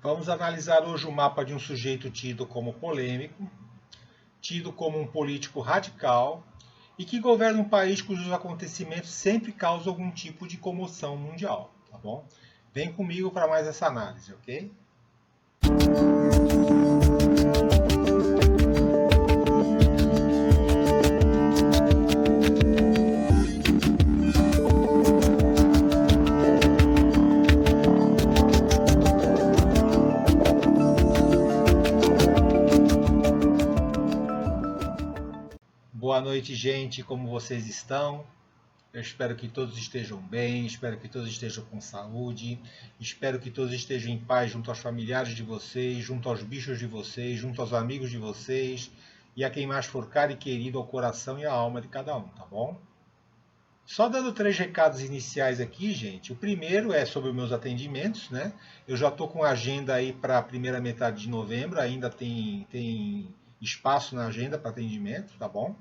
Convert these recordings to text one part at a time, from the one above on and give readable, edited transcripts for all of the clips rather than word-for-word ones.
Vamos analisar hoje o mapa de um sujeito tido como polêmico, tido como um político radical e que governa um país cujos acontecimentos sempre causam algum tipo de comoção mundial, tá bom? Vem comigo para mais essa análise, ok? Boa noite, gente. Como vocês estão? Eu espero que todos estejam bem, espero que todos estejam com saúde, espero que todos estejam em paz junto aos familiares de vocês, junto aos bichos de vocês, junto aos amigos de vocês e a quem mais for caro e querido ao coração e à alma de cada um, tá bom? Só dando 3 recados iniciais aqui, gente. O primeiro é sobre os meus atendimentos, né? Eu já estou com agenda aí para a primeira metade de novembro, ainda tem espaço na agenda para atendimento, tá bom?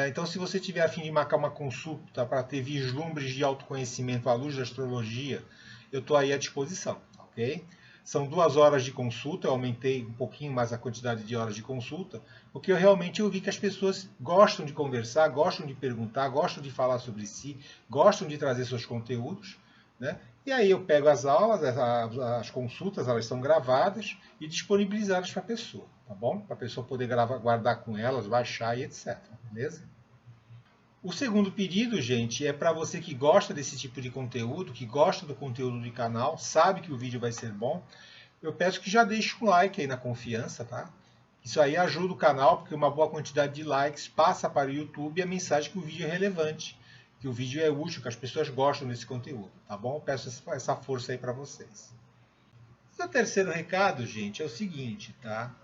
Então, se você tiver a fim de marcar uma consulta para ter vislumbres de autoconhecimento à luz da astrologia, eu estou aí à disposição, ok? São 2 horas de consulta, eu aumentei um pouquinho mais a quantidade de horas de consulta, porque eu realmente vi que as pessoas gostam de conversar, gostam de perguntar, gostam de falar sobre si, gostam de trazer seus conteúdos, né? E aí eu pego as aulas, as consultas, elas são gravadas e disponibilizadas para a pessoa, tá bom? Para a pessoa poder guardar com elas, baixar e etc, beleza? O segundo pedido, gente, é para você que gosta desse tipo de conteúdo, que gosta do conteúdo do canal, sabe que o vídeo vai ser bom, eu peço que já deixe um like aí na confiança, tá? Isso aí ajuda o canal, porque uma boa quantidade de likes passa para o YouTube a mensagem que o vídeo é relevante, que o vídeo é útil, que as pessoas gostam desse conteúdo, tá bom? Eu peço essa força aí para vocês. E o terceiro recado, gente, é o seguinte, tá?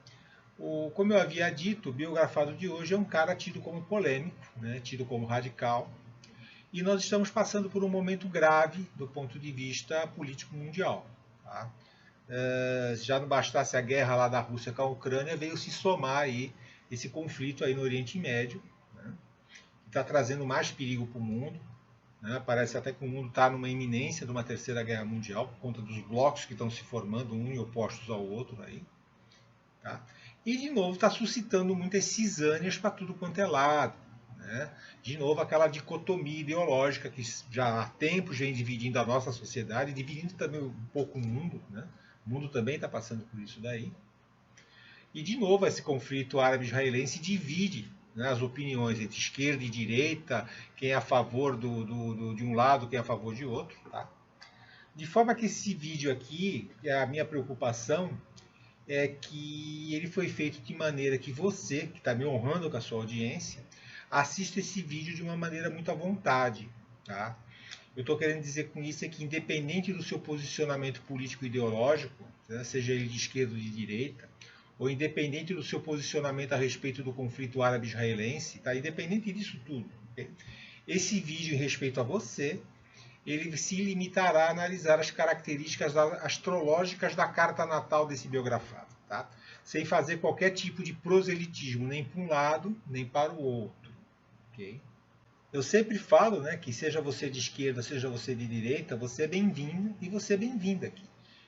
Como eu havia dito, o biografado de hoje é um cara tido como polêmico, né? Tido como radical, e nós estamos passando por um momento grave do ponto de vista político mundial, tá? Já não bastasse a guerra lá da Rússia com a Ucrânia, veio se somar aí esse conflito aí no Oriente Médio, né, que está trazendo mais perigo para o mundo. Né, parece até que o mundo está numa iminência de uma terceira guerra mundial, por conta dos blocos que estão se formando, um opostos ao outro. Aí, tá? E, de novo, está suscitando muitas cisâneas para tudo quanto é lado. Né? De novo, aquela dicotomia ideológica que já há tempos vem dividindo a nossa sociedade, dividindo também um pouco o mundo, né? O mundo também está passando por isso daí. E, de novo, esse conflito árabe-israelense divide, né, as opiniões entre esquerda e direita, quem é a favor de um lado, quem é a favor de outro. Tá? De forma que esse vídeo aqui, a minha preocupação é que ele foi feito de maneira que você, que está me honrando com a sua audiência, assista esse vídeo de uma maneira muito à vontade. Tá? Eu estou querendo dizer com isso é que, independente do seu posicionamento político ideológico, né, seja ele de esquerda ou de direita, ou independente do seu posicionamento a respeito do conflito árabe-israelense, tá? Independente disso tudo, okay? Esse vídeo em respeito a você, ele se limitará a analisar as características astrológicas da carta natal desse biografado, tá? Sem fazer qualquer tipo de proselitismo, nem para um lado, nem para o outro, ok? Eu sempre falo, né, que seja você de esquerda, seja você de direita, você é bem-vindo e você é bem-vinda aqui.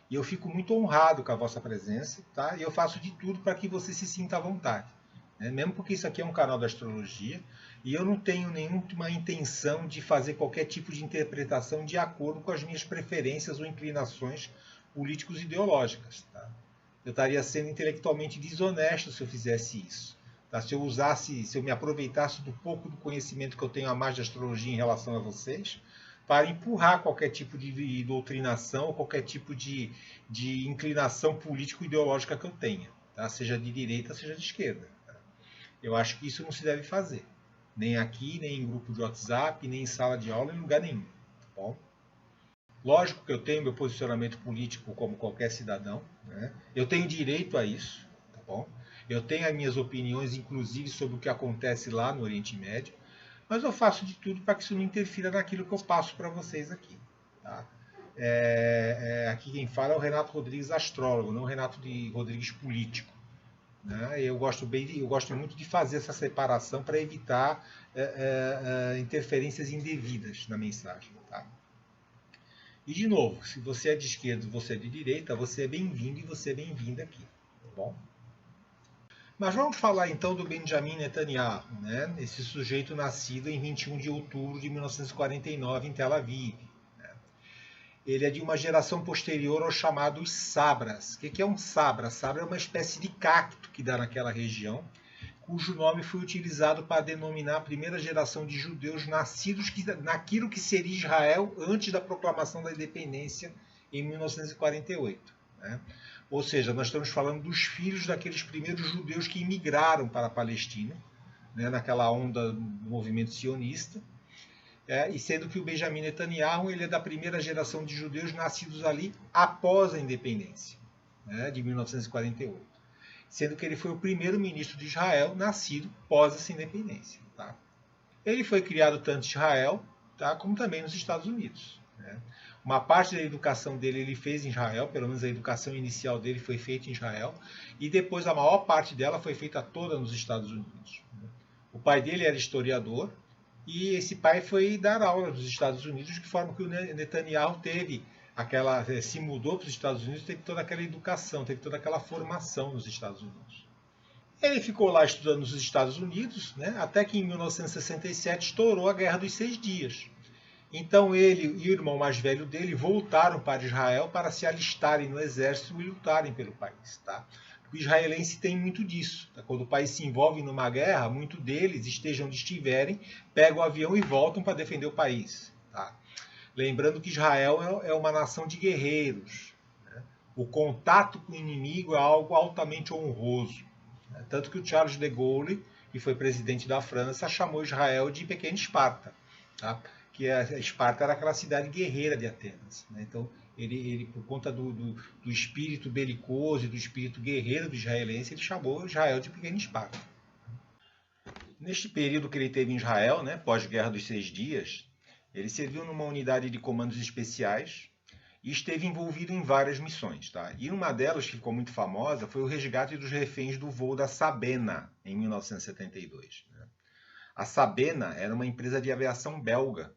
E eu fico muito honrado com a vossa presença, tá? E eu faço de tudo para que você se sinta à vontade. Né? Mesmo porque isso aqui é um canal da astrologia e eu não tenho nenhuma intenção de fazer qualquer tipo de interpretação de acordo com as minhas preferências ou inclinações políticos ideológicas. Tá? Eu estaria sendo intelectualmente desonesto se eu fizesse isso. Tá? Se eu me aproveitasse do pouco do conhecimento que eu tenho a mais de astrologia em relação a vocês, para empurrar qualquer tipo de doutrinação ou qualquer tipo de inclinação político-ideológica que eu tenha, tá? Seja de direita, seja de esquerda. Tá? Eu acho que isso não se deve fazer, nem aqui, nem em grupo de WhatsApp, nem em sala de aula, em lugar nenhum. Tá bom? Lógico que eu tenho meu posicionamento político como qualquer cidadão, né? Eu tenho direito a isso, tá bom? Eu tenho as minhas opiniões, inclusive, sobre o que acontece lá no Oriente Médio, mas eu faço de tudo para que isso não interfira naquilo que eu passo para vocês aqui. Tá? Aqui quem fala é o Renato Rodrigues, astrólogo, não o Renato Rodrigues, político. Né? Eu gosto muito de fazer essa separação para evitar interferências indevidas na mensagem. Tá? E de novo, se você é de esquerda e você é de direita, você é bem-vindo e você é bem-vinda aqui, tá bom? Mas vamos falar então do Benjamin Netanyahu, né? Esse sujeito nascido em 21 de outubro de 1949 em Tel Aviv. Ele é de uma geração posterior aos chamados Sabras. O que é um Sabra? Sabra é uma espécie de cacto que dá naquela região, cujo nome foi utilizado para denominar a primeira geração de judeus nascidos naquilo que seria Israel antes da proclamação da independência em 1948. Né? Ou seja, nós estamos falando dos filhos daqueles primeiros judeus que imigraram para a Palestina, né, naquela onda do movimento sionista, e sendo que o Benjamin Netanyahu ele é da primeira geração de judeus nascidos ali após a independência, né, de 1948. Sendo que ele foi o primeiro ministro de Israel nascido pós essa independência. Tá? Ele foi criado tanto em Israel, tá, como também nos Estados Unidos. Né? Uma parte da educação dele ele fez em Israel, pelo menos a educação inicial dele foi feita em Israel, e depois a maior parte dela foi feita toda nos Estados Unidos. O pai dele era historiador, e esse pai foi dar aula nos Estados Unidos, de forma que o Netanyahu se mudou para os Estados Unidos, teve toda aquela educação, teve toda aquela formação nos Estados Unidos. Ele ficou lá estudando nos Estados Unidos, né, até que em 1967 estourou a Guerra dos 6 Dias. Então ele e o irmão mais velho dele voltaram para Israel para se alistarem no exército e lutarem pelo país. Tá? O israelense tem muito disso. Tá? Quando o país se envolve numa guerra, muitos deles, estejam onde estiverem, pegam o avião e voltam para defender o país. Tá? Lembrando que Israel é uma nação de guerreiros. Né? O contato com o inimigo é algo altamente honroso. Né? Tanto que o Charles de Gaulle, que foi presidente da França, chamou Israel de Pequena Esparta. Tá? Que a Esparta era aquela cidade guerreira de Atenas. Né? Então, ele por conta do espírito belicoso e do espírito guerreiro do israelense, ele chamou Israel de Pequena Esparta. Neste período que ele teve em Israel, né, pós-guerra dos 6 dias, ele serviu numa unidade de comandos especiais e esteve envolvido em várias missões. Tá? E uma delas, que ficou muito famosa, foi o resgate dos reféns do voo da Sabena, em 1972. Né? A Sabena era uma empresa de aviação belga,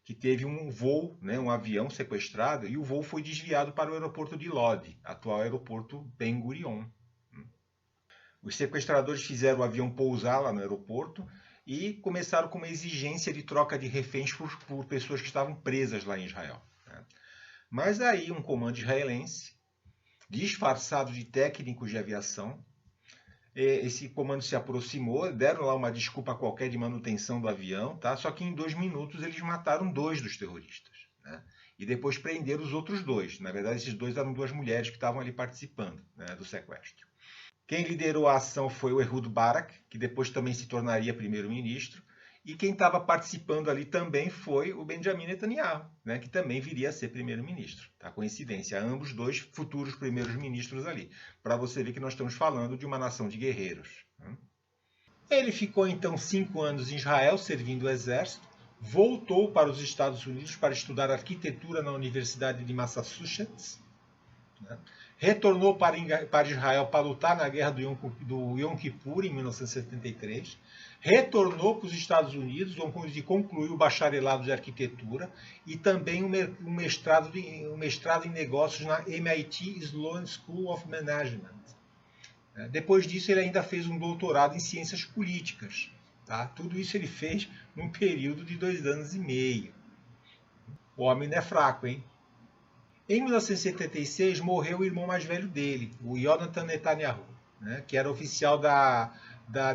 que teve um voo, né, um avião sequestrado, e o voo foi desviado para o aeroporto de Lod, atual aeroporto Ben Gurion. Os sequestradores fizeram o avião pousar lá no aeroporto e começaram com uma exigência de troca de reféns por pessoas que estavam presas lá em Israel. Mas aí um comando israelense, disfarçado de técnicos de aviação, esse comando se aproximou, deram lá uma desculpa qualquer de manutenção do avião, tá? Só que em 2 minutos eles mataram 2 dos terroristas. Né? E depois prenderam os outros 2. Na verdade, esses 2 eram 2 mulheres que estavam ali participando, né, do sequestro. Quem liderou a ação foi o Ehud Barak, que depois também se tornaria primeiro-ministro. E quem estava participando ali também foi o Benjamin Netanyahu, né, que também viria a ser primeiro-ministro. Tá? Coincidência, ambos 2 futuros primeiros-ministros ali. Para você ver que nós estamos falando de uma nação de guerreiros. Né? Ele ficou então 5 anos em Israel, servindo o exército, voltou para os Estados Unidos para estudar arquitetura na Universidade de Massachusetts, né? Retornou para Israel para lutar na guerra do Yom Kippur, em 1973, retornou para os Estados Unidos, onde concluiu o bacharelado de arquitetura e também um mestrado em negócios na MIT Sloan School of Management. Depois disso, ele ainda fez um doutorado em ciências políticas. Tá? Tudo isso ele fez num período de 2 anos e meio. O homem não é fraco, hein? Em 1976, morreu o irmão mais velho dele, o Yonatan Netanyahu, né, que era oficial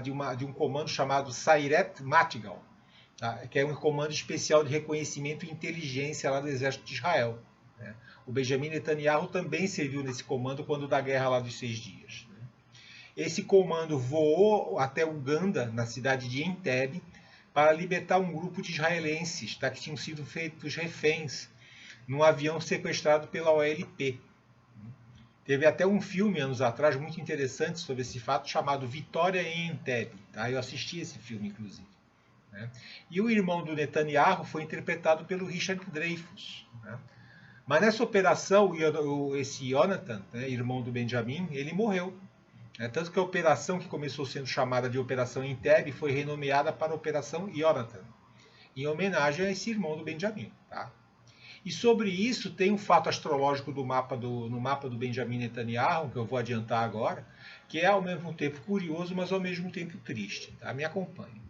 de um comando chamado Sayeret Matigal, tá, que é um comando especial de reconhecimento e inteligência lá do exército de Israel. Né. O Benjamin Netanyahu também serviu nesse comando quando da guerra lá dos 6 dias. Né. Esse comando voou até Uganda, na cidade de Entebbe, para libertar um grupo de israelenses, tá, que tinham sido feitos reféns num avião sequestrado pela OLP. Teve até um filme, anos atrás, muito interessante sobre esse fato, chamado Vitória em Entebbe. Tá? Eu assisti esse filme, inclusive. Né? E o irmão do Netanyahu foi interpretado pelo Richard Dreyfuss. Né? Mas nessa operação, esse Yonatan, né, irmão do Benjamin, ele morreu. Né? Tanto que a operação que começou sendo chamada de Operação Entebbe foi renomeada para Operação Yonatan, em homenagem a esse irmão do Benjamin. Tá? E sobre isso tem um fato astrológico no mapa do Benjamin Netanyahu, que eu vou adiantar agora, que é ao mesmo tempo curioso, mas ao mesmo tempo triste. Tá? Me acompanhe.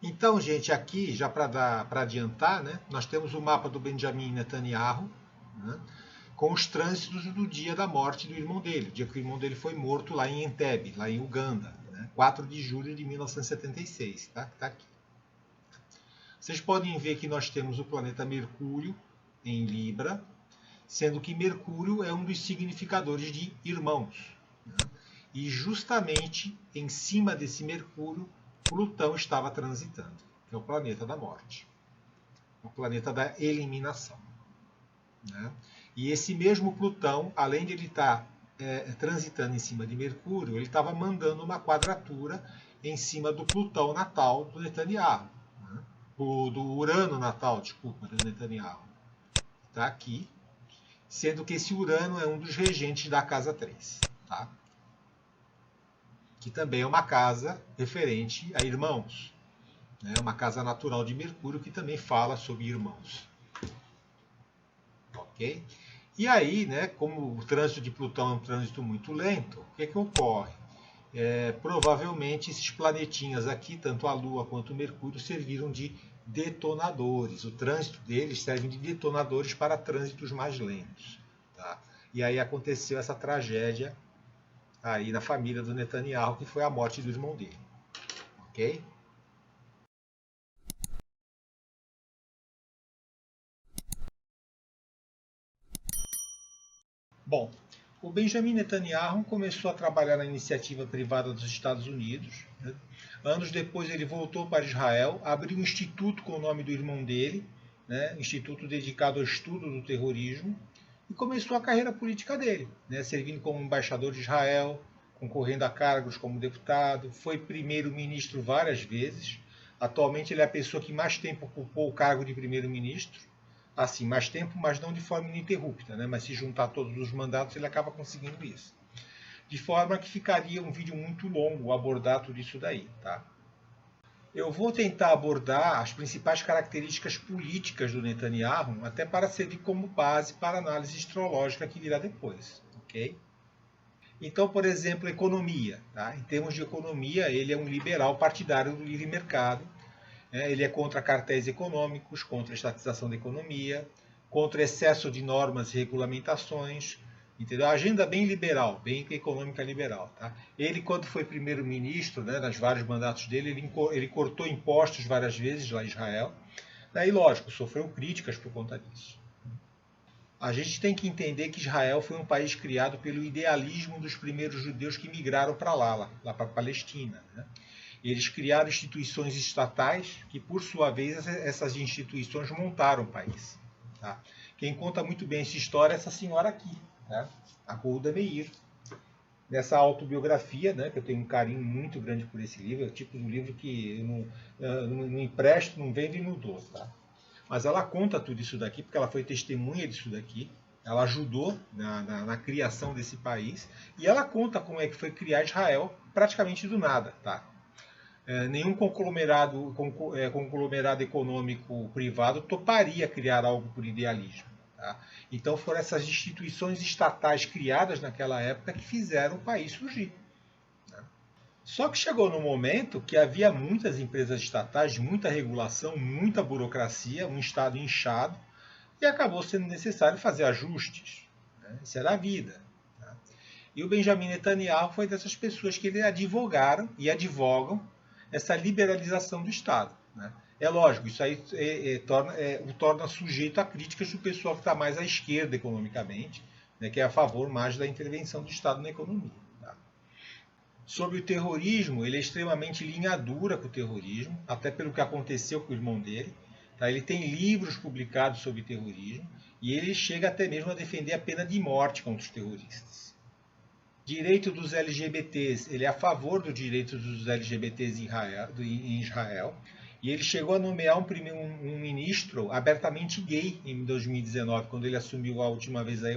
Então, gente, aqui, já para adiantar, né, nós temos o mapa do Benjamin Netanyahu, né, com os trânsitos do dia da morte do irmão dele, o dia que o irmão dele foi morto lá em Entebbe, lá em Uganda, né, 4 de julho de 1976. Tá aqui. Vocês podem ver que nós temos o planeta Mercúrio em Libra, sendo que Mercúrio é um dos significadores de irmãos. Né? E justamente em cima desse Mercúrio, Plutão estava transitando, que é o planeta da morte, o planeta da eliminação. Né? E esse mesmo Plutão, além de ele estar transitando em cima de Mercúrio, ele estava mandando uma quadratura em cima do Plutão natal do Netanyahu. Do Urano natal, desculpa, do Netanyahu. Está aqui, sendo que esse Urano é um dos regentes da casa 3, tá? Que também é uma casa referente a irmãos. Né? Uma casa natural de Mercúrio que também fala sobre irmãos. Ok? E aí, né, como o trânsito de Plutão é um trânsito muito lento, o que ocorre? Provavelmente esses planetinhas aqui, tanto a Lua quanto o Mercúrio, serviram de detonadores. O trânsito deles serve de detonadores para trânsitos mais lentos. Tá? E aí aconteceu essa tragédia aí na família do Netanyahu, que foi a morte do irmão dele. Ok? Bom, o Benjamin Netanyahu começou a trabalhar na iniciativa privada dos Estados Unidos. Né? Anos depois ele voltou para Israel, abriu um instituto com o nome do irmão dele, né? Instituto dedicado ao estudo do terrorismo, e começou a carreira política dele, né? Servindo como embaixador de Israel, concorrendo a cargos como deputado, foi primeiro-ministro várias vezes. Atualmente ele é a pessoa que mais tempo ocupou o cargo de primeiro-ministro. Assim, mais tempo, mas não de forma ininterrupta, né? Mas se juntar todos os mandatos, ele acaba conseguindo isso. De forma que ficaria um vídeo muito longo abordar tudo isso daí, tá? Eu vou tentar abordar as principais características políticas do Netanyahu, até para servir como base para a análise astrológica que virá depois, ok? Então, por exemplo, economia. Tá? Em termos de economia, ele é um liberal partidário do livre mercado. Ele é contra cartéis econômicos, contra a estatização da economia, contra excesso de normas e regulamentações. Entendeu? A agenda bem liberal, bem econômica liberal. Tá? Ele, quando foi primeiro-ministro, né, nos vários mandatos dele, ele cortou impostos várias vezes lá em Israel. E, lógico, sofreu críticas por conta disso. A gente tem que entender que Israel foi um país criado pelo idealismo dos primeiros judeus que migraram para lá para a Palestina. Né? Eles criaram instituições estatais que, por sua vez, essas instituições montaram o país. Tá? Quem conta muito bem essa história é essa senhora aqui, né? A Golda Meir. Nessa autobiografia, né, que eu tenho um carinho muito grande por esse livro, é o tipo de livro que eu não empresto, não vendo e não dou. Tá? Mas ela conta tudo isso daqui, porque ela foi testemunha disso daqui, ela ajudou na criação desse país, e ela conta como é que foi criar Israel praticamente do nada. Tá? Nenhum conglomerado econômico privado toparia criar algo por idealismo. Tá? Então foram essas instituições estatais criadas naquela época que fizeram o país surgir. Só que chegou no momento que havia muitas empresas estatais, muita regulação, muita burocracia, um Estado inchado, e acabou sendo necessário fazer ajustes. Né? Isso era a vida. Tá? E o Benjamin Netanyahu foi dessas pessoas que advogaram e advogam essa liberalização do Estado. Né? É lógico, isso aí o torna sujeito a críticas do pessoal que está mais à esquerda economicamente, né, que é a favor mais da intervenção do Estado na economia. Tá? Sobre o terrorismo, ele é extremamente linha dura com o terrorismo, até pelo que aconteceu com o irmão dele. Tá? Ele tem livros publicados sobre terrorismo e ele chega até mesmo a defender a pena de morte contra os terroristas. Direito dos LGBTs, ele é a favor do direito dos LGBTs em Israel. E ele chegou a nomear um ministro abertamente gay em 2019, quando ele assumiu a última vez aí,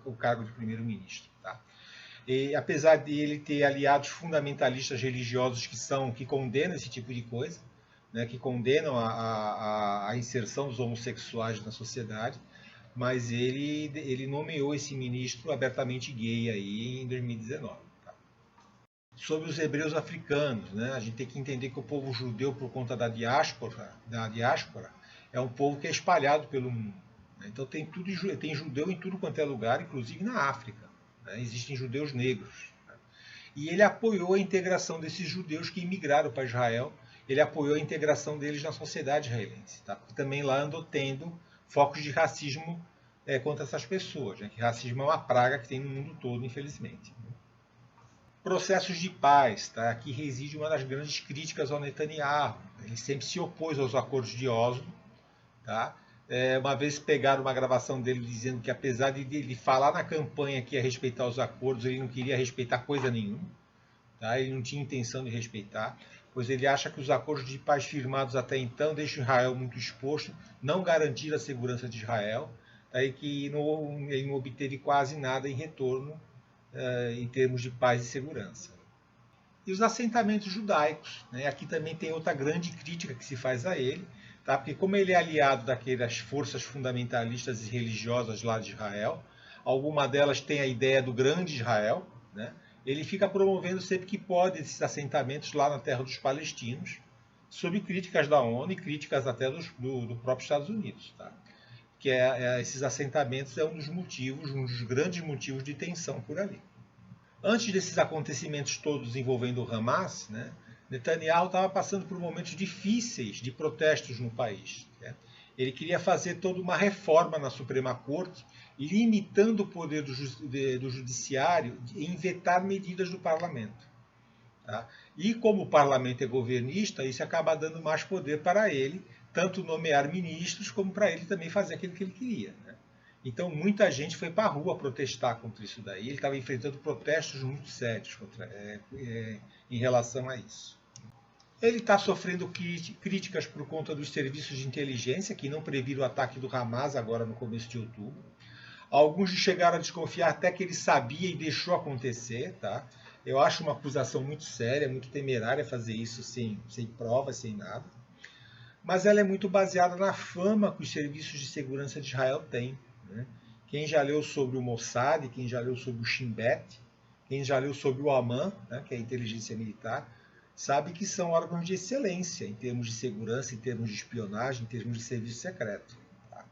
o cargo de primeiro-ministro. Tá? E, apesar de ele ter aliados fundamentalistas religiosos que condenam esse tipo de coisa, né, que condenam a inserção dos homossexuais na sociedade, mas ele nomeou esse ministro abertamente gay aí em 2019. Tá? Sobre os hebreus africanos, né, a gente tem que entender que o povo judeu, por conta da diáspora, é um povo que é espalhado pelo mundo. Né? Então tem judeu em tudo quanto é lugar, inclusive na África. Né? Existem judeus negros. Né? E ele apoiou a integração desses judeus que imigraram para Israel. Ele apoiou a integração deles na sociedade israelense. Tá? Porque também lá andou tendo focos de racismo contra essas pessoas. Né? Que racismo é uma praga que tem no mundo todo, infelizmente. Processos de paz, tá? Aqui reside uma das grandes críticas ao Netanyahu. Ele sempre se opôs aos acordos de Oslo. Tá? Uma vez pegaram uma gravação dele dizendo que, apesar de ele falar na campanha que ia respeitar os acordos, ele não queria respeitar coisa nenhuma. Tá? Ele não tinha intenção de respeitar, pois ele acha que os acordos de paz firmados até então deixam Israel muito exposto, não garantiram a segurança de Israel, tá? E que ele não obteve quase nada em retorno em termos de paz e segurança. E os assentamentos judaicos. Né? Aqui também tem outra grande crítica que se faz a ele, tá? Porque como ele é aliado daquelas forças fundamentalistas e religiosas lá de Israel, alguma delas tem a ideia do grande Israel, né? Ele fica promovendo sempre que pode esses assentamentos lá na terra dos palestinos, sob críticas da ONU e críticas até do próprio Estados Unidos. Tá? Que esses assentamentos é um dos grandes motivos de tensão por ali. Antes desses acontecimentos todos envolvendo o Hamas, né, Netanyahu estava passando por momentos difíceis de protestos no país. Né? Ele queria fazer toda uma reforma na Suprema Corte, limitando o poder do judiciário em vetar medidas do parlamento. Tá? E como o parlamento é governista, isso acaba dando mais poder para ele, tanto nomear ministros, como para ele também fazer aquilo que ele queria. Né? Então muita gente foi para a rua protestar contra isso daí. Ele estava enfrentando protestos muito sérios em relação a isso. Ele está sofrendo críticas por conta dos serviços de inteligência, que não previram o ataque do Hamas agora no começo de outubro. Alguns chegaram a desconfiar até que ele sabia e deixou acontecer. Tá? Eu acho uma acusação muito séria, muito temerária fazer isso sem prova, sem nada. Mas ela é muito baseada na fama que os serviços de segurança de Israel têm. Né? Quem já leu sobre o Mossad, quem já leu sobre o Shin Bet, quem já leu sobre o Aman, né, que é a inteligência militar, sabe que são órgãos de excelência em termos de segurança, em termos de espionagem, em termos de serviço secreto. Tá?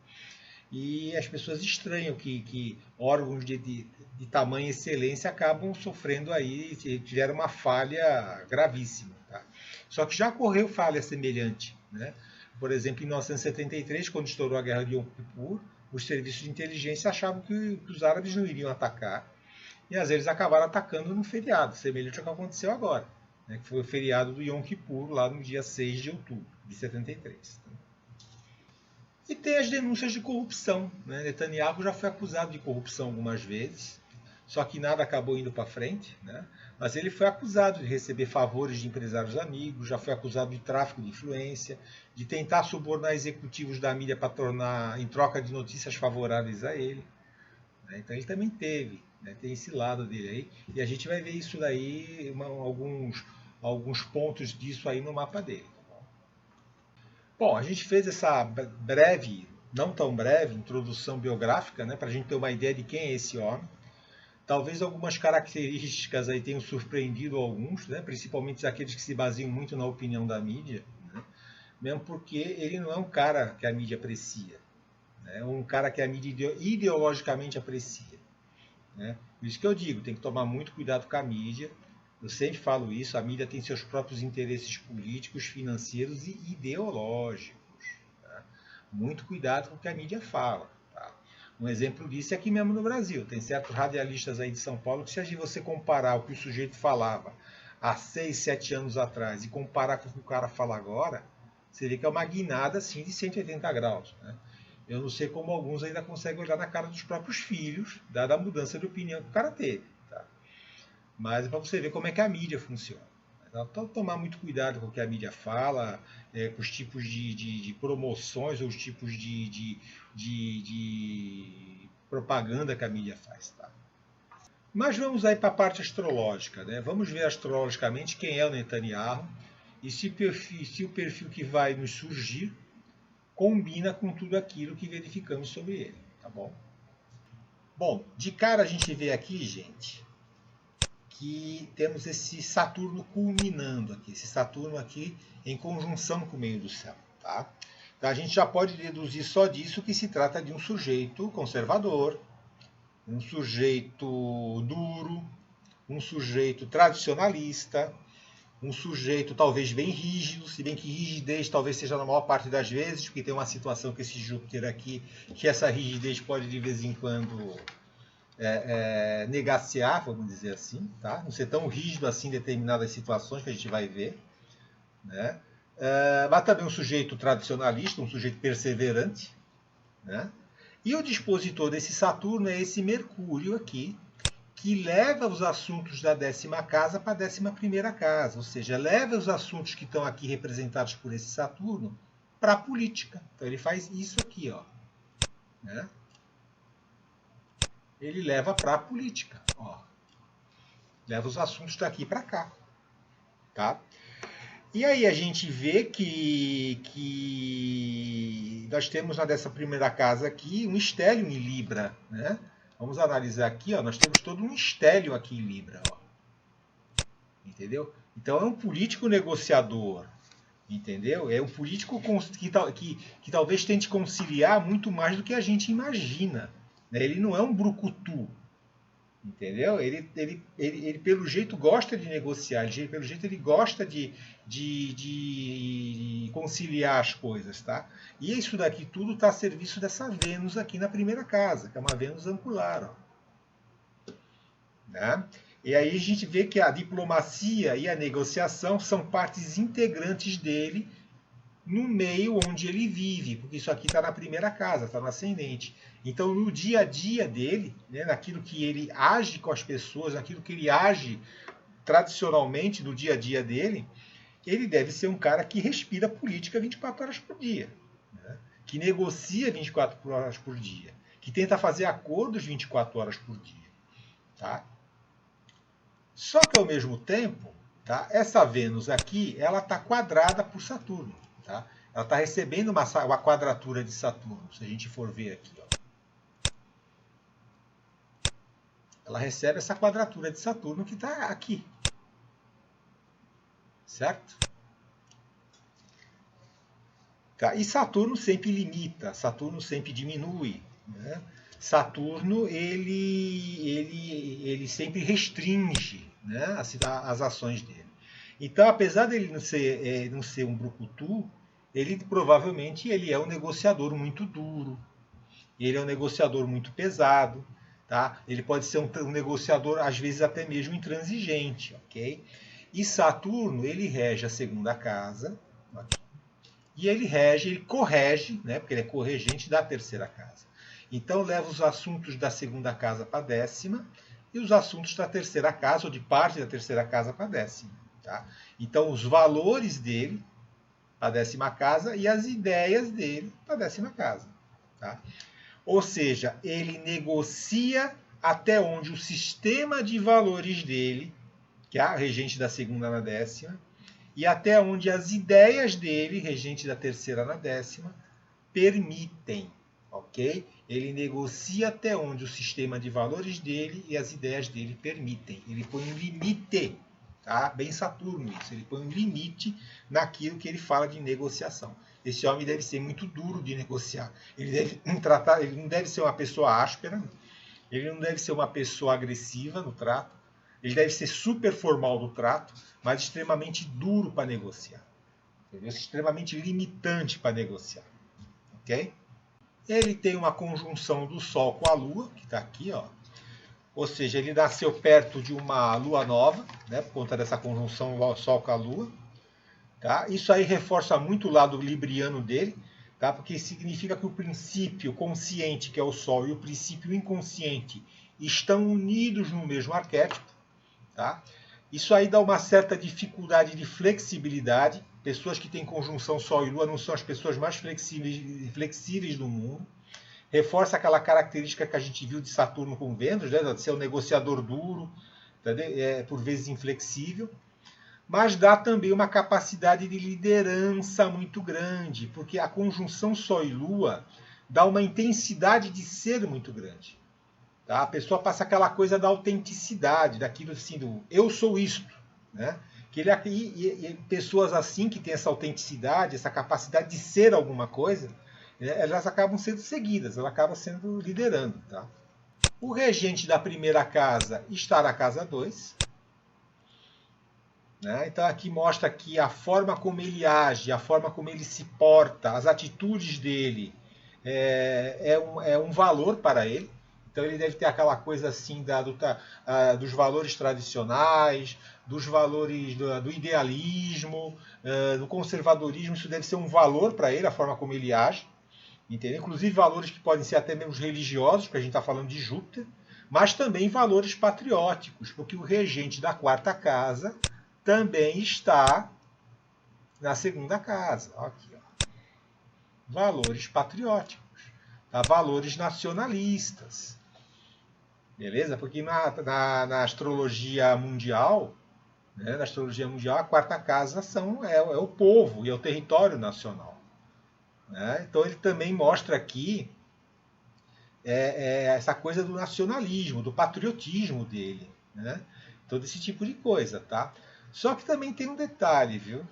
E as pessoas estranham que órgãos de tamanha excelência acabam sofrendo aí, tiveram uma falha gravíssima. Tá? Só que já ocorreu falha semelhante. Né? Por exemplo, em 1973, quando estourou a Guerra de Yom Kippur, os serviços de inteligência achavam que os árabes não iriam atacar, e às vezes acabaram atacando no feriado, semelhante ao que aconteceu agora, né, que foi o feriado do Yom Kippur, lá no dia 6 de outubro de 73. E tem as denúncias de corrupção. Né? Netanyahu já foi acusado de corrupção algumas vezes, só que nada acabou indo para frente, né? Mas ele foi acusado de receber favores de empresários amigos, já foi acusado de tráfico de influência, de tentar subornar executivos da mídia para tornar em troca de notícias favoráveis a ele. Né? Então ele também teve, né? Tem esse lado dele aí, e a gente vai ver isso daí, alguns pontos disso aí no mapa dele. Bom, a gente fez essa breve, não tão breve, introdução biográfica, né, para a gente ter uma ideia de quem é esse homem. Talvez algumas características aí tenham surpreendido alguns, né? Principalmente aqueles que se baseiam muito na opinião da mídia, né? Mesmo porque ele não é um cara que a mídia aprecia, né? É um cara que a mídia ideologicamente aprecia. Né? Por isso que eu digo, tem que tomar muito cuidado com a mídia. Eu sempre falo isso, a mídia tem seus próprios interesses políticos, financeiros e ideológicos. Tá? Muito cuidado com o que a mídia fala. Um exemplo disso é aqui mesmo no Brasil. Tem certos radialistas aí de São Paulo que, se você comparar o que o sujeito falava há 6, 7 anos atrás e comparar com o que o cara fala agora, você vê que é uma guinada assim de 180 graus. Né? Eu não sei como alguns ainda conseguem olhar na cara dos próprios filhos, dada a mudança de opinião que o cara teve. Tá? Mas é para você ver como é que a mídia funciona. Então, tomar muito cuidado com o que a mídia fala, com os tipos de promoções ou os tipos de propaganda que a mídia faz. Tá? Mas vamos aí para a parte astrológica. Né? Vamos ver astrologicamente quem é o Netanyahu e se o perfil que vai nos surgir combina com tudo aquilo que verificamos sobre ele, tá bom? Bom, de cara a gente vê aqui, gente, que temos esse Saturno culminando aqui, esse Saturno aqui em conjunção com o meio do céu, tá? Então a gente já pode deduzir só disso que se trata de um sujeito conservador, um sujeito duro, um sujeito tradicionalista, um sujeito talvez bem rígido, se bem que rigidez talvez seja na maior parte das vezes, porque tem uma situação com esse Júpiter aqui, que essa rigidez pode de vez em quando negaciar, vamos dizer assim, tá? Não ser tão rígido assim em determinadas situações que a gente vai ver, né? Mas também um sujeito tradicionalista, um sujeito perseverante, né? E o dispositor desse Saturno é esse Mercúrio aqui, que leva os assuntos da 10ª casa para a 11ª casa, ou seja, leva os assuntos que estão aqui representados por esse Saturno para a política. Então ele faz isso aqui, ó, né? Ele leva para a política, ó. Leva os assuntos daqui para cá, tá? E aí a gente vê que nós temos na 11ª casa aqui um estélio em Libra, né? Vamos analisar aqui, ó, nós temos todo um estélio aqui em Libra, ó. Entendeu? Então é um político negociador, entendeu? É um político que talvez tente conciliar muito mais do que a gente imagina, né? Ele não é um brucutu, entendeu? Ele pelo jeito gosta de negociar, pelo jeito ele gosta de conciliar as coisas, tá? E isso daqui tudo está a serviço dessa Vênus aqui na 1ª casa, que é uma Vênus angular, ó. Né? E aí a gente vê que a diplomacia e a negociação são partes integrantes dele no meio onde ele vive, porque isso aqui está na 1ª casa, está no ascendente. Então, no dia a dia dele, né, naquilo que ele age com as pessoas, naquilo que ele age tradicionalmente no dia a dia dele, ele deve ser um cara que respira política 24 horas por dia, né? Que negocia 24 horas por dia, que tenta fazer acordos 24 horas por dia. Tá? Só que, ao mesmo tempo, tá, essa Vênus aqui ela está quadrada por Saturno. Tá? Ela está recebendo uma quadratura de Saturno, se a gente for ver aqui. Ó. Ela recebe essa quadratura de Saturno que está aqui. Certo? Tá? E Saturno sempre limita, Saturno sempre diminui. Né? Saturno ele sempre restringe, né, as ações dele. Então, apesar dele não ser um brucutu, ele provavelmente ele é um negociador muito duro, ele é um negociador muito pesado, tá? Ele pode ser um negociador, às vezes, até mesmo intransigente, ok? E Saturno, ele rege a 2ª casa, aqui, e ele correge, né, porque ele é corregente da 3ª casa. Então, leva os assuntos da 2ª casa para a 10ª e os assuntos da 3ª casa, ou de parte da 3ª casa, para a 10ª. Tá? Então, os valores dele para a 10ª casa e as ideias dele para a 10ª casa. Tá? Ou seja, ele negocia até onde o sistema de valores dele, que é a regente da 2ª na 10ª, e até onde as ideias dele, regente da 3ª na 10ª, permitem. Ok? Ele negocia até onde o sistema de valores dele e as ideias dele permitem. Ele põe um limite, tá? Bem Saturno isso. Ele põe um limite naquilo que ele fala de negociação. Esse homem deve ser muito duro de negociar. Ele não deve ser uma pessoa áspera, ele não deve ser uma pessoa agressiva no trato, ele deve ser super formal no trato, mas extremamente duro para negociar. Entendeu? Extremamente limitante para negociar. Ok? Ele tem uma conjunção do Sol com a Lua, que está aqui, ó. Ou seja, ele nasceu perto de uma Lua nova, né, por conta dessa conjunção Sol com a Lua. Tá? Isso aí reforça muito o lado libriano dele, tá? Porque significa que o princípio consciente, que é o Sol, e o princípio inconsciente estão unidos no mesmo arquétipo. Tá? Isso aí dá uma certa dificuldade de flexibilidade. Pessoas que têm conjunção Sol e Lua não são as pessoas mais flexíveis do mundo. Reforça aquela característica que a gente viu de Saturno com Vênus, né? De ser um negociador duro, por vezes inflexível. mas dá também uma capacidade de liderança muito grande, porque a conjunção Sol e Lua dá uma intensidade de ser muito grande. Tá? A pessoa passa aquela coisa da autenticidade, daquilo assim, do eu sou isto. Né? E pessoas assim que têm essa autenticidade, essa capacidade de ser alguma coisa, elas acabam sendo seguidas, elas acabam sendo liderando. Tá? O regente da primeira casa está na casa 2. Né? Então aqui mostra que a forma como ele age, a forma como ele se porta, as atitudes dele é um valor para ele. Então ele deve ter aquela coisa assim dos valores tradicionais, dos valores do idealismo, do conservadorismo. Isso deve ser um valor para ele, a forma como ele age. Entendeu? Inclusive valores que podem ser até mesmo religiosos, porque a gente está falando de Júpiter, mas também valores patrióticos, porque o regente da quarta casa também está na segunda casa. Aqui, ó. Valores patrióticos, tá? Valores nacionalistas. Beleza? Porque na astrologia mundial, né, a quarta casa é o povo e é o território nacional. Né? Então ele também mostra aqui essa coisa do nacionalismo, do patriotismo dele. Né? Todo esse tipo de coisa, tá? Só que também tem um detalhe, viu?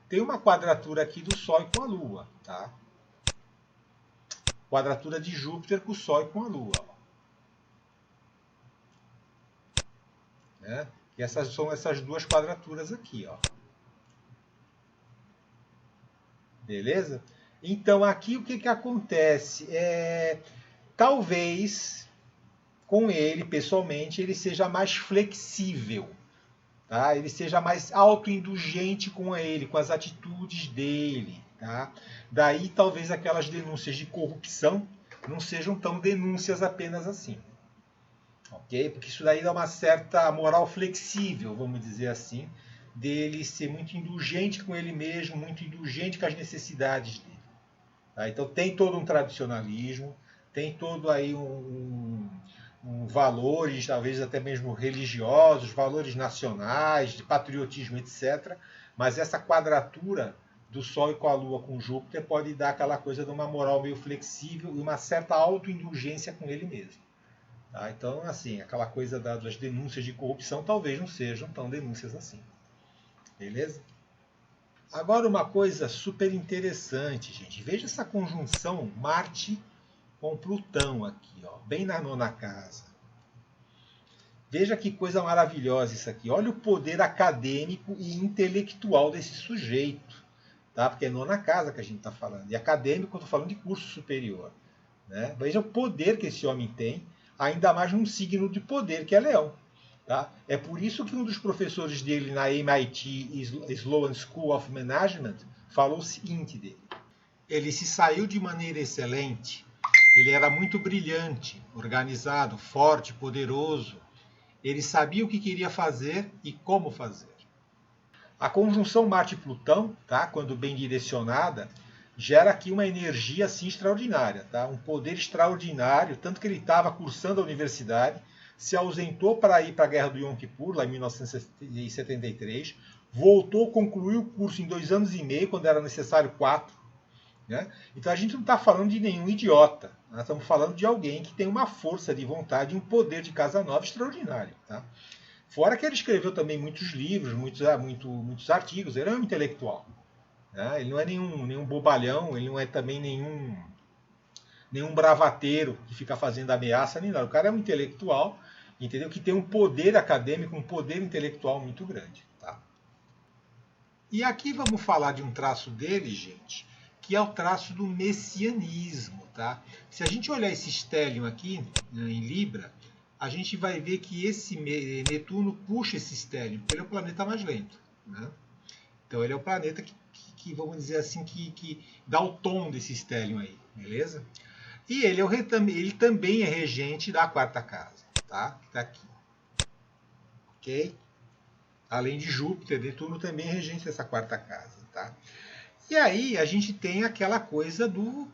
Tem uma quadratura aqui do Sol e com a Lua, tá? Quadratura de Júpiter com o Sol e com a Lua. Ó. Né? E essas são essas duas quadraturas aqui, ó. Beleza? Então aqui o que acontece? Talvez com ele, pessoalmente, ele seja mais flexível. Tá? Ele seja mais autoindulgente com ele, com as atitudes dele. Tá? Daí talvez aquelas denúncias de corrupção não sejam tão denúncias apenas assim. Ok? Porque isso daí dá uma certa moral flexível, vamos dizer assim, dele ser muito indulgente com ele mesmo, muito indulgente com as necessidades dele. Tá? Então tem todo um tradicionalismo, tem todo aí valores, talvez até mesmo religiosos, valores nacionais, de patriotismo, etc. Mas essa quadratura do Sol e com a Lua com Júpiter pode dar aquela coisa de uma moral meio flexível e uma certa autoindulgência com ele mesmo. Tá? Então, assim, aquela coisa das denúncias de corrupção talvez não sejam tão denúncias assim. Beleza? Agora uma coisa super interessante, gente. Veja essa conjunção Marte com Plutão aqui, ó, bem na nona casa. Veja que coisa maravilhosa isso aqui. Olha o poder acadêmico e intelectual desse sujeito. Tá? Porque é nona casa que a gente está falando. E acadêmico, eu estou falando de curso superior. Né? Veja o poder que esse homem tem, ainda mais num signo de poder que é Leão. Tá? É por isso que um dos professores dele na MIT Sloan School of Management falou o seguinte dele. Ele se saiu de maneira excelente, ele era muito brilhante, organizado, forte, poderoso. Ele sabia o que queria fazer e como fazer. A conjunção Marte-Plutão, tá? Quando bem direcionada, gera aqui uma energia assim extraordinária, tá? Um poder extraordinário, tanto que ele estava cursando a universidade, se ausentou para ir para a Guerra do Yom Kippur, lá em 1973, voltou, concluiu o curso em 2 anos e meio, quando era necessário 4. Né? Então a gente não está falando de nenhum idiota, nós estamos falando de alguém que tem uma força de vontade e um poder de casa nova extraordinário. Tá? Fora que ele escreveu também muitos livros, muitos artigos, ele é um intelectual. Né? Ele não é nenhum bobalhão, ele não é também nenhum bravateiro que fica fazendo ameaça nem nada. O cara é um intelectual, entendeu? Que tem um poder acadêmico, um poder intelectual muito grande. Tá? E aqui vamos falar de um traço dele, gente, que é o traço do messianismo. Tá? Se a gente olhar esse stellium aqui, em Libra, a gente vai ver que esse Netuno puxa esse stellium, porque ele é o planeta mais lento. Né? Então ele é o planeta que vamos dizer assim, que dá o tom desse stellium aí, beleza? E ele também é regente da quarta casa, tá? Que está aqui. Ok? Além de Júpiter, Netuno também é regente dessa quarta casa, tá? E aí a gente tem aquela coisa do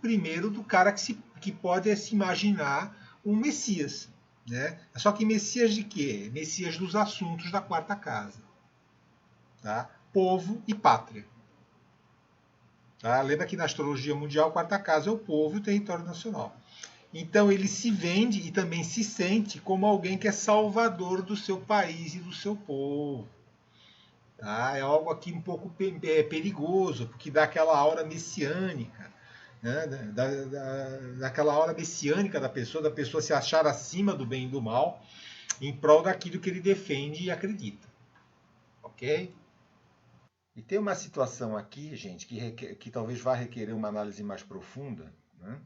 cara que pode se imaginar um Messias, né? Só que Messias de quê? Messias dos assuntos da quarta casa. tá? Povo e pátria. Tá? Lembra que na astrologia mundial, a quarta casa é o povo e o território nacional. Então ele se vende e também se sente como alguém que é salvador do seu país e do seu povo. Tá? É algo aqui um pouco perigoso, porque dá aquela aura messiânica, né? Daquela aura messiânica da pessoa se achar acima do bem e do mal, em prol daquilo que ele defende e acredita. Ok? E tem uma situação aqui, gente, que talvez vá requerer uma análise mais profunda, né?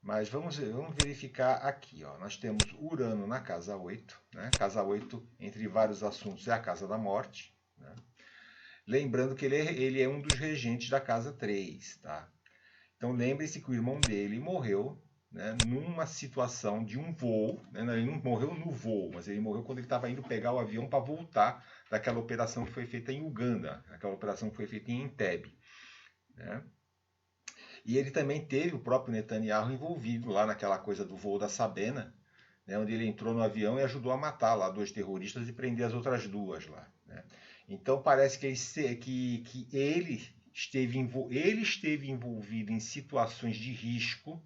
Mas vamos verificar aqui. Ó. Nós temos Urano na casa 8. Né? Casa 8, entre vários assuntos, é a casa da morte. Né? Lembrando que ele é um dos regentes da casa 3. Tá? Então lembre-se que o irmão dele morreu, né, numa situação de um voo. Né? Ele não morreu no voo, mas ele morreu quando ele estava indo pegar o avião para voltar daquela operação que foi feita em Uganda, aquela operação que foi feita em Entebbe. Né? E ele também teve o próprio Netanyahu envolvido lá naquela coisa do voo da Sabena, né, onde ele entrou no avião e ajudou a matar lá 2 terroristas e prender as outras 2 lá. Né? Então parece que ele esteve envolvido em situações de risco,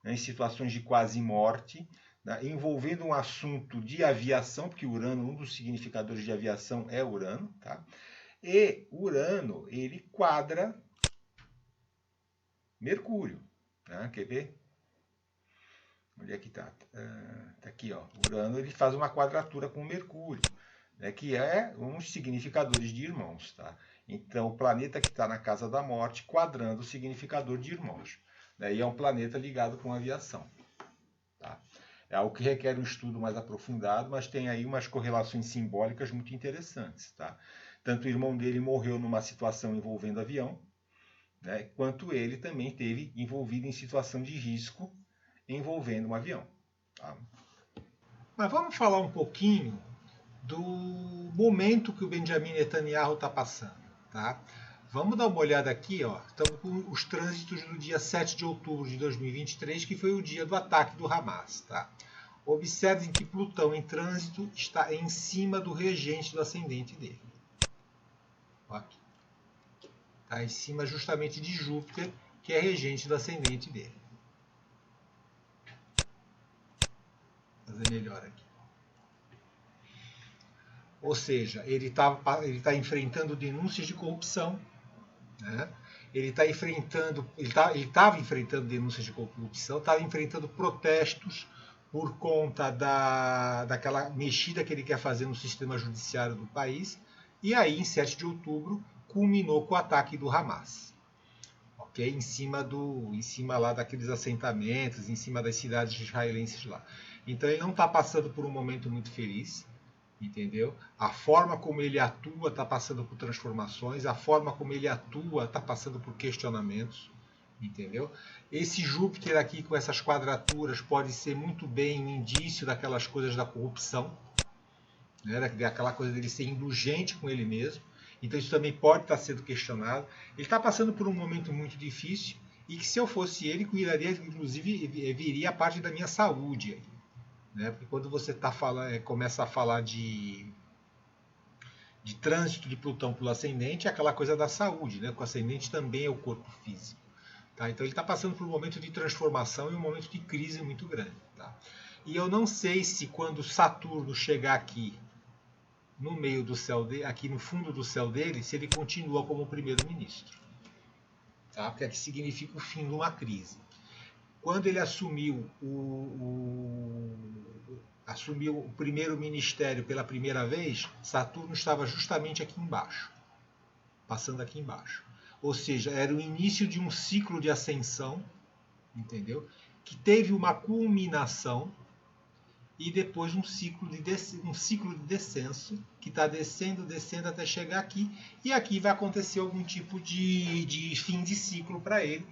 né, em situações de quase morte, né, envolvendo um assunto de aviação, porque Urano, um dos significadores de aviação é Urano, tá? E Urano, ele quadra Mercúrio. Né? Quer ver? Onde é que está? Tá aqui, ó. Urano ele faz uma quadratura com Mercúrio, né? Que é um dos significadores de irmãos. Tá? Então, o planeta que está na casa da morte quadrando o significador de irmãos. Né? E é um planeta ligado com a aviação. Tá? É algo que requer um estudo mais aprofundado, mas tem aí umas correlações simbólicas muito interessantes. Tá? Tanto o irmão dele morreu numa situação envolvendo avião, né, quanto ele também teve envolvido em situação de risco envolvendo um avião. Tá? Mas vamos falar um pouquinho do momento que o Benjamin Netanyahu está passando. Tá? Vamos dar uma olhada aqui, ó. Estamos com os trânsitos do dia 7 de outubro de 2023, que foi o dia do ataque do Hamas. Tá? Observem que Plutão em trânsito está em cima do regente do ascendente dele. Aqui. Está em cima justamente de Júpiter, que é regente do ascendente dele. Vou fazer melhor aqui. Ou seja, ele está enfrentando denúncias de corrupção, né? Ele estava enfrentando denúncias de corrupção, estava enfrentando protestos por conta daquela mexida que ele quer fazer no sistema judiciário do país, e aí, em 7 de outubro, culminou com o ataque do Hamas. Okay? Em cima lá daqueles assentamentos, em cima das cidades israelenses lá. Então ele não está passando por um momento muito feliz, entendeu? A forma como ele atua está passando por transformações, a forma como ele atua está passando por questionamentos, entendeu? Esse Júpiter aqui com essas quadraturas pode ser muito bem um indício daquelas coisas da corrupção, né? Daquela coisa dele ser indulgente com ele mesmo. Então isso também pode estar sendo questionado. Ele está passando por um momento muito difícil e que se eu fosse ele, cuidaria, inclusive, viria a parte da minha saúde aí. Né? Porque quando você começa a falar de trânsito de Plutão pelo ascendente, é aquela coisa da saúde, né? O ascendente também é o corpo físico. Tá? Então ele está passando por um momento de transformação e um momento de crise muito grande. Tá? E eu não sei se quando Saturno chegar aqui no meio do céu dele, aqui no fundo do céu dele, se ele continua como primeiro-ministro. Tá? Porque aqui significa o fim de uma crise. Quando ele assumiu o primeiro ministério pela primeira vez, Saturno estava justamente aqui embaixo, passando aqui embaixo. Ou seja, era o início de um ciclo de ascensão, entendeu? Que teve uma culminação e depois um ciclo de descenso, que está descendo até chegar aqui, e aqui vai acontecer algum tipo de fim de ciclo para ele,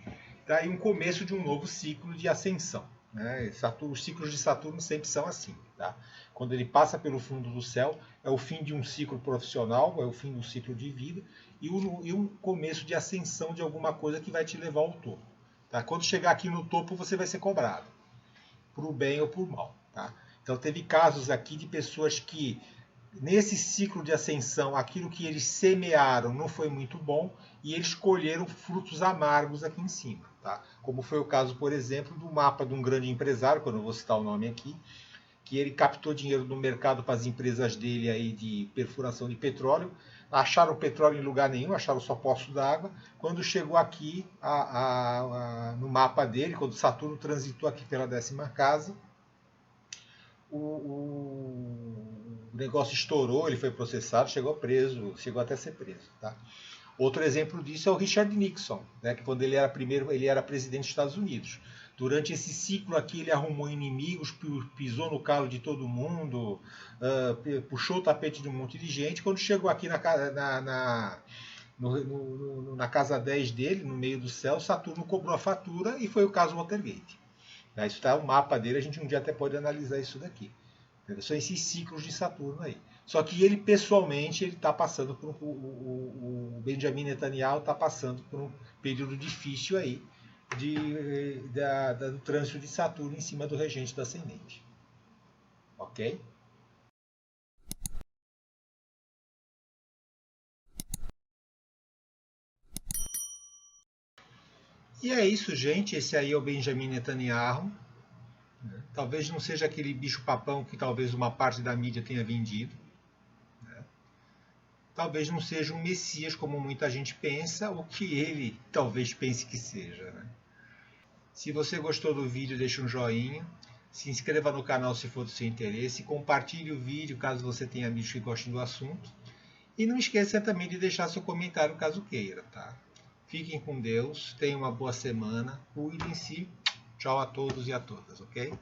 tá? E um começo de um novo ciclo de ascensão. Né? Os ciclos de Saturno sempre são assim. Tá? Quando ele passa pelo fundo do céu, é o fim de um ciclo profissional, é o fim de um ciclo de vida, e um começo de ascensão de alguma coisa que vai te levar ao topo. Tá? Quando chegar aqui no topo, você vai ser cobrado, por bem ou por mal. Tá? Então teve casos aqui de pessoas que nesse ciclo de ascensão, aquilo que eles semearam não foi muito bom e eles colheram frutos amargos aqui em cima. Tá? Como foi o caso, por exemplo, do mapa de um grande empresário, que eu não vou citar o nome aqui, que ele captou dinheiro no mercado para as empresas dele aí de perfuração de petróleo, acharam petróleo em lugar nenhum, acharam só poço d'água. Quando chegou aqui no mapa dele, quando Saturno transitou aqui pela 10ª casa, o negócio estourou, ele foi processado, chegou preso, chegou até a ser preso. Tá? Outro exemplo disso é o Richard Nixon, né, que quando ele era presidente dos Estados Unidos. Durante esse ciclo aqui ele arrumou inimigos, pisou no calo de todo mundo, puxou o tapete de um monte de gente. Quando chegou aqui na casa 10 dele, no meio do céu, Saturno cobrou a fatura e foi o caso Watergate. Isso está o mapa dele, a gente um dia até pode analisar isso daqui. São esses ciclos de Saturno aí. Só que ele, pessoalmente, ele está passando por o Benjamin Netanyahu está passando por um período difícil aí do trânsito de Saturno em cima do regente do ascendente. Ok? E é isso, gente. Esse aí é o Benjamin Netanyahu. Talvez não seja aquele bicho-papão que talvez uma parte da mídia tenha vendido. Talvez não seja um Messias como muita gente pensa, ou que ele talvez pense que seja. Né? Se você gostou do vídeo, deixe um joinha. Se inscreva no canal se for do seu interesse. Compartilhe o vídeo caso você tenha amigos que gostem do assunto. E não esqueça também de deixar seu comentário caso queira. Tá? Fiquem com Deus, tenham uma boa semana, cuidem-se. Tchau a todos e a todas, ok?